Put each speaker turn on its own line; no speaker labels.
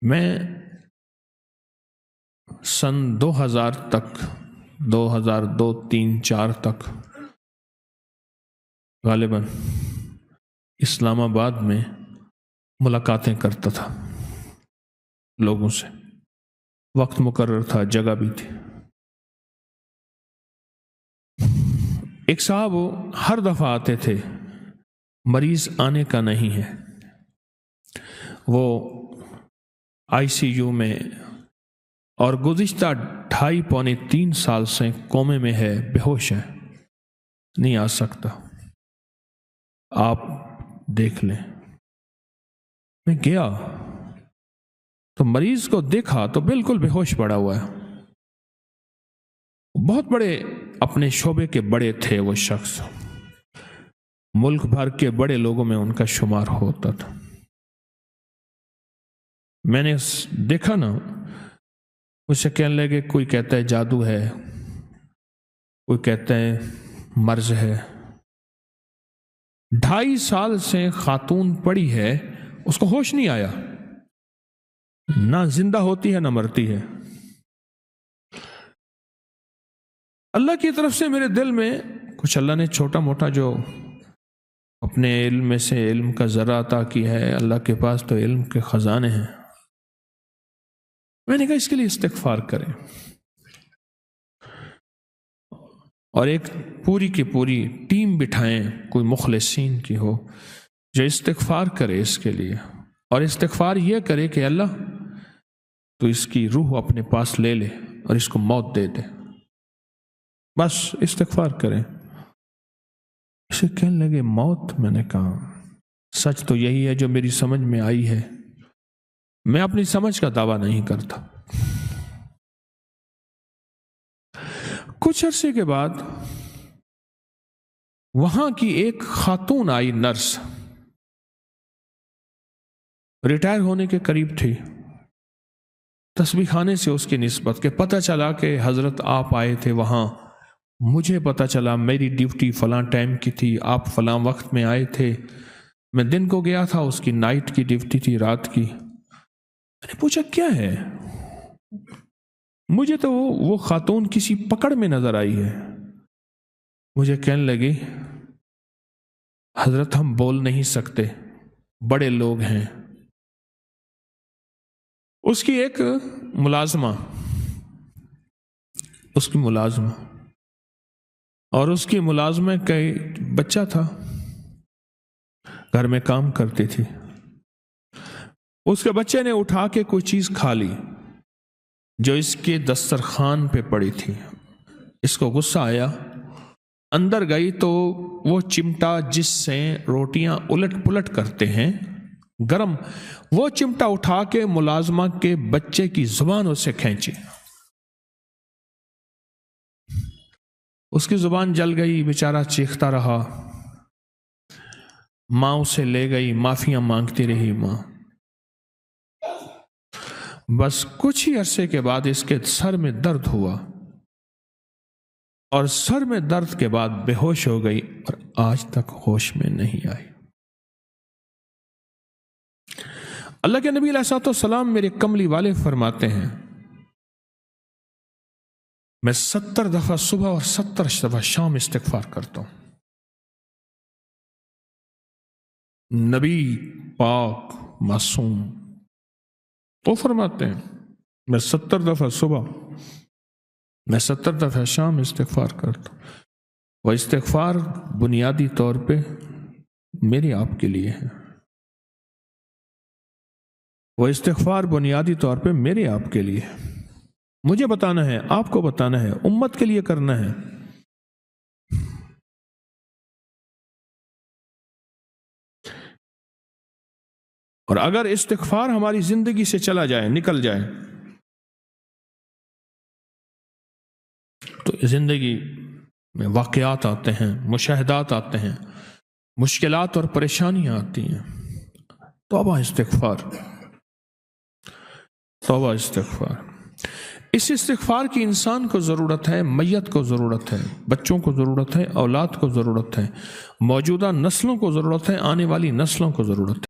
میں سن 2000 تک 2002 3 4 تک غالباً اسلام آباد میں ملاقاتیں کرتا تھا لوگوں سے. وقت مقرر تھا، جگہ بھی تھی. ایک صاحب ہر دفعہ آتے تھے، مریض آنے کا نہیں ہے، وہ ICU میں اور گزشتہ 2.5 پونے 3 سال سے کومے میں ہے، بے ہوش ہے، نہیں آ سکتا، آپ دیکھ لیں. میں گیا تو مریض کو دیکھا تو بالکل بے ہوش پڑا ہوا ہے. بہت بڑے اپنے شعبے کے بڑے تھے وہ شخص، ملک بھر کے بڑے لوگوں میں ان کا شمار ہوتا تھا. میں نے دیکھا نا، اسے کہنے لگے، کوئی کہتا ہے جادو ہے، کوئی کہتا ہے مرض ہے. 2.5 سال سے خاتون پڑی ہے، اس کو ہوش نہیں آیا، نہ زندہ ہوتی ہے نہ مرتی ہے. اللہ کی طرف سے میرے دل میں کچھ اللہ نے چھوٹا موٹا جو اپنے علم میں سے علم کا ذرہ عطا کی ہے، اللہ کے پاس تو علم کے خزانے ہیں. میں نے کہا اس کے لیے استغفار کریں، اور ایک پوری کی پوری ٹیم بٹھائیں، کوئی مخلصین کی ہو جو استغفار کرے اس کے لیے، اور استغفار یہ کرے کہ اللہ تو اس کی روح اپنے پاس لے لے اور اس کو موت دے دے. بس استغفار کریں. اسے کہنے لگے موت؟ میں نے کہا سچ تو یہی ہے جو میری سمجھ میں آئی ہے، میں اپنی سمجھ کا دعویٰ نہیں کرتا. کچھ عرصے کے بعد وہاں کی ایک خاتون آئی، نرس، ریٹائر ہونے کے قریب تھی. تسبیح خانے سے اس کی نسبت کہ پتہ چلا کہ حضرت آپ آئے تھے وہاں، مجھے پتہ چلا میری ڈیوٹی فلاں ٹائم کی تھی، آپ فلاں وقت میں آئے تھے، میں دن کو گیا تھا، اس کی نائٹ کی ڈیوٹی تھی، رات کی. میں نے پوچھا کیا ہے؟ مجھے تو وہ خاتون کسی پکڑ میں نظر آئی ہے. مجھے کہنے لگی حضرت ہم بول نہیں سکتے، بڑے لوگ ہیں. اس کی ایک ملازمہ اور اس کی ملازمہ کا بچہ تھا، گھر میں کام کرتی تھی. اس کے بچے نے اٹھا کے کوئی چیز کھا لی جو اس کے دسترخوان پہ پڑی تھی. اس کو غصہ آیا، اندر گئی تو وہ چمٹا جس سے روٹیاں الٹ پلٹ کرتے ہیں گرم، وہ چمٹا اٹھا کے ملازمہ کے بچے کی زبان اسے کھینچی. اس کی زبان جل گئی، بیچارہ چیختا رہا. ماں اسے لے گئی، معافیاں مانگتی رہی ماں. بس کچھ ہی عرصے کے بعد اس کے سر میں درد ہوا، اور سر میں درد کے بعد بے ہوش ہو گئی اور آج تک ہوش میں نہیں آئی. اللہ کے نبی علیہ السلام میرے کملی والے فرماتے ہیں، میں 70 دفعہ صبح اور 70 دفعہ شام استغفار کرتا ہوں. نبی پاک معصوم وہ فرماتے ہیں میں 70 دفعہ صبح، میں 70 دفعہ شام استغفار کرتا ہوں. وہ استغفار بنیادی طور پہ میرے آپ کے لیے ہے، وہ استغفار بنیادی طور پہ میرے آپ کے لیے ہے. مجھے بتانا ہے، آپ کو بتانا ہے، امت کے لیے کرنا ہے. اور اگر استغفار ہماری زندگی سے چلا جائے، نکل جائے، تو زندگی میں واقعات آتے ہیں، مشاہدات آتے ہیں، مشکلات اور پریشانیاں آتی ہیں. توبہ استغفار، توبہ استغفار. اس استغفار کی انسان کو ضرورت ہے، میت کو ضرورت ہے، بچوں کو ضرورت ہے، اولاد کو ضرورت ہے، موجودہ نسلوں کو ضرورت ہے، آنے والی نسلوں کو ضرورت ہے.